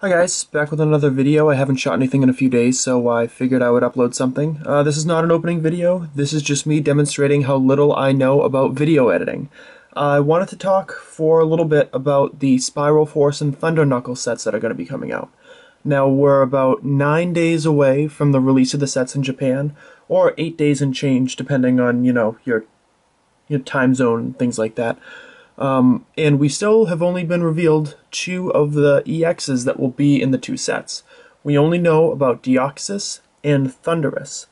Hi guys, back with another video. I haven't shot anything in a few days, so I figured I would upload something. This is not an opening video, this is just me demonstrating how little I know about video editing. I wanted to talk for a little bit about the Spiral Force and Thunder Knuckle sets that are going to be coming out. Now, we're about 9 days away from the release of the sets in Japan, or 8 days and change, depending on, your time zone and things like that. And we still have only been revealed 2 of the EXs that will be in the 2 sets. We only know about Deoxys and Thundurus.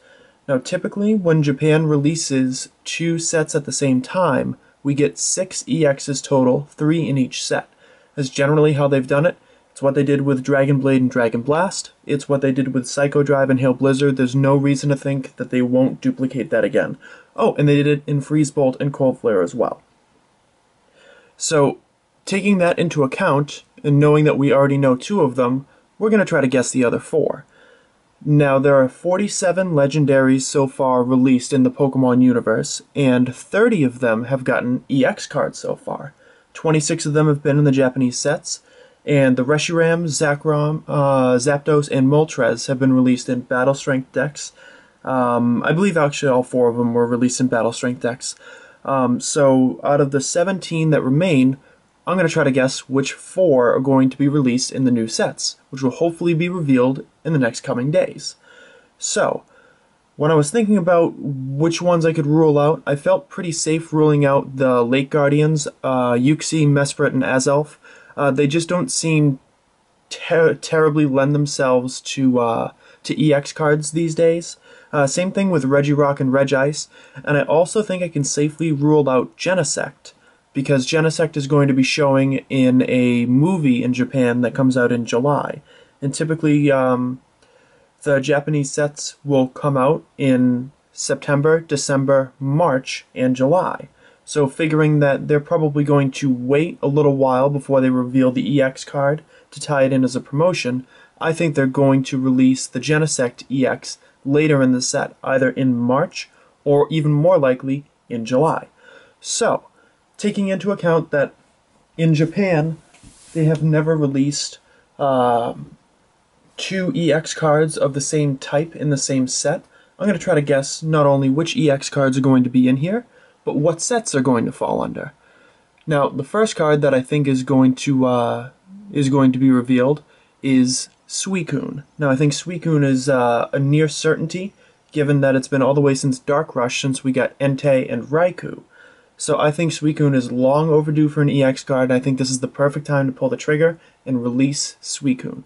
Now typically when Japan releases 2 sets at the same time, we get 6 EXs total, 3 in each set. That's generally how they've done it. It's what they did with Dragon Blade and Dragon Blast. It's what they did with Psycho Drive and Hail Blizzard. There's no reason to think that they won't duplicate that again. Oh, and they did it in Freeze Bolt and Cold Flare as well. So, taking that into account, and knowing that we already know 2 of them, we're going to try to guess the other 4. Now, there are 47 legendaries so far released in the Pokemon universe, and 30 of them have gotten EX cards so far. 26 of them have been in the Japanese sets, and the Reshiram, Zekrom, Zapdos, and Moltres have been released in Battle Strength decks. I believe actually all 4 of them were released in Battle Strength decks. So out of the 17 that remain, I'm going to try to guess which 4 are going to be released in the new sets, which will hopefully be revealed in the next coming days. So, when I was thinking about which ones I could rule out, I felt pretty safe ruling out the Lake Guardians, Uxie, Mesprit, and Azelf. They just don't seem terribly lend themselves to EX cards these days. Same thing with Regirock and Regice, and I also think I can safely rule out Genesect, because Genesect is going to be showing in a movie in Japan that comes out in July. And typically, the Japanese sets will come out in September, December, March, and July. So figuring that they're probably going to wait a little while before they reveal the EX card to tie it in as a promotion, I think they're going to release the Genesect EX later in the set, either in March or even more likely in July. So, taking into account that in Japan they have never released 2 EX cards of the same type in the same set, I'm going to try to guess not only which EX cards are going to be in here, but what sets are going to fall under. Now, the first card that I think is going to be revealed is Suicune. Now, I think Suicune is a near certainty, given that it's been all the way since Dark Rush since we got Entei and Raikou. So I think Suicune is long overdue for an EX card, and I think this is the perfect time to pull the trigger and release Suicune.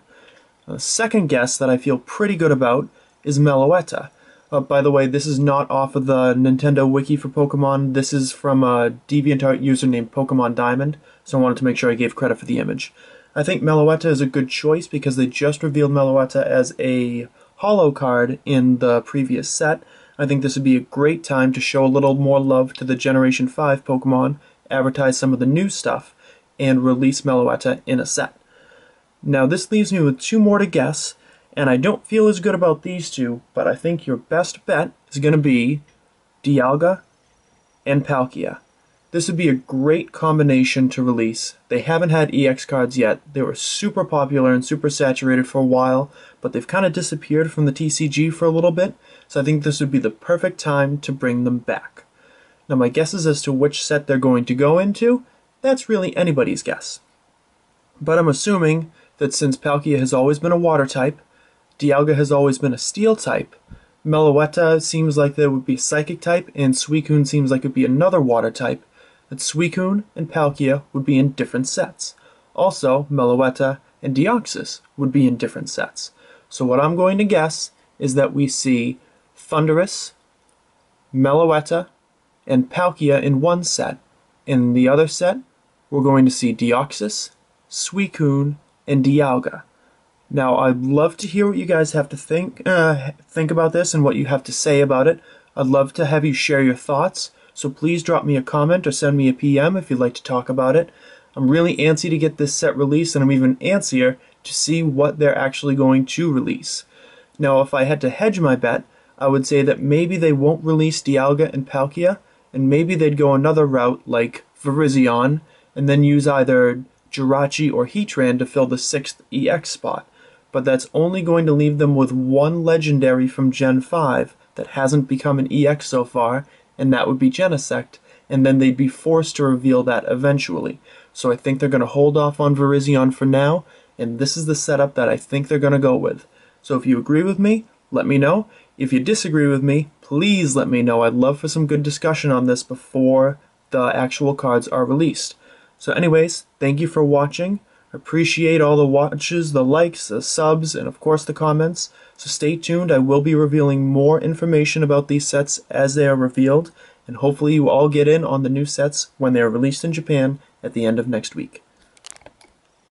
The second guess that I feel pretty good about is Meluetta. By the way, this is not off of the Nintendo Wiki for Pokemon. This is from a DeviantArt user named Pokemon Diamond, so I wanted to make sure I gave credit for the image. I think Meluetta is a good choice because they just revealed Meluetta as a holo card in the previous set. I think this would be a great time to show a little more love to the Generation 5 Pokemon, advertise some of the new stuff, and release Meluetta in a set. Now this leaves me with 2 more to guess, and I don't feel as good about these 2, but I think your best bet is going to be Dialga and Palkia. This would be a great combination to release. They haven't had EX cards yet. They were super popular and super saturated for a while, but they've kind of disappeared from the TCG for a little bit, so I think this would be the perfect time to bring them back. Now my guesses as to which set they're going to go into, that's really anybody's guess. But I'm assuming that since Palkia has always been a water type, Dialga has always been a steel type, Meluetta seems like there would be a psychic type, and Suicune seems like it would be another water type, that Suicune and Palkia would be in different sets. Also, Meluetta and Deoxys would be in different sets. So what I'm going to guess is that we see Thundurus, Meluetta, and Palkia in one set. In the other set, we're going to see Deoxys, Suicune, and Dialga. Now, I'd love to hear what you guys have to think about this and what you have to say about it. I'd love to have you share your thoughts. So please drop me a comment or send me a PM if you'd like to talk about it. I'm really antsy to get this set released, and I'm even antsier to see what they're actually going to release. Now, if I had to hedge my bet, I would say that maybe they won't release Dialga and Palkia, and maybe they'd go another route like Virizion, and then use either Jirachi, or Heatran to fill the 6th EX spot, but that's only going to leave them with one legendary from Gen 5 that hasn't become an EX so far, and that would be Genesect, and then they'd be forced to reveal that eventually. So I think they're going to hold off on Virizion for now, and this is the setup that I think they're going to go with. So if you agree with me, let me know. If you disagree with me, please let me know. I'd love for some good discussion on this before the actual cards are released. So anyways, thank you for watching. Appreciate all the watches, the likes, the subs, and of course the comments. So stay tuned. I will be revealing more information about these sets as they are revealed, and hopefully you all get in on the new sets when they are released in Japan at the end of next week.